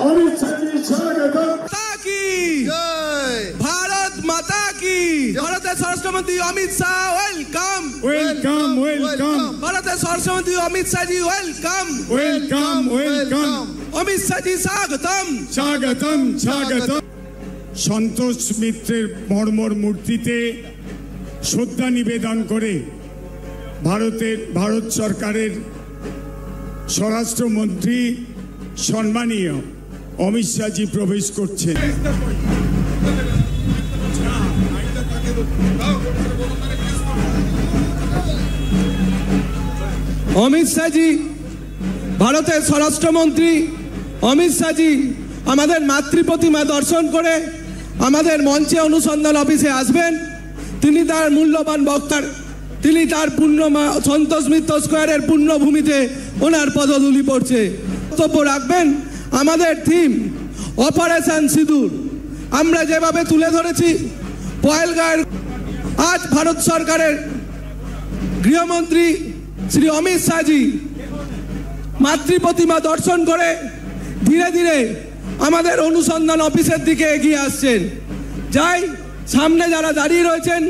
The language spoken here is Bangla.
अमित शाह जी स्वागत। भारत माता की ভারতের স্বরাষ্ট্রমন্ত্রী Amit Shah welcome welcome welcome. ভারতের স্বরাষ্ট্রমন্ত্রী Amit Shah ji welcome welcome welcome. Amit Shah ji স্বাগতম স্বাগতম স্বাগতম। সন্তোষ মিত্রের মর্মর মূর্তিতে শ্রদ্ধা নিবেদন করে ভারত সরকারের স্বরাষ্ট্রমন্ত্রী সম্মানীয় অমিত শাহ জি প্রবেশ করছেন। অমিত শাহ জি, ভারতের স্বরাষ্ট্রমন্ত্রী অমিত শাহ জি আমাদের মাতৃ প্রতিমা দর্শন করে আমাদের মঞ্চে অনুসন্ধান অফিসে আসবেন। তিনি তার মূল্যবান বক্তার তার সন্তোষ মিত্র স্কোয়ারের পুণ্যভূমিতে ওনার পদধূলি পড়ছে। বক্তব্য রাখবেন আমাদের থিম অপারেশন সিঁদুর। আমরা যেভাবে তুলে ধরেছি পহেলগাঁওয়ের, আজ ভারত সরকারের গৃহমন্ত্রী শ্রী অমিত শাহজি মাতৃ প্রতিমা দর্শন করে ধীরে ধীরে আমাদের অনুসন্ধান অফিসের দিকে এগিয়ে আসছেন। যাই সামনে যারা দাঁড়িয়ে রয়েছেন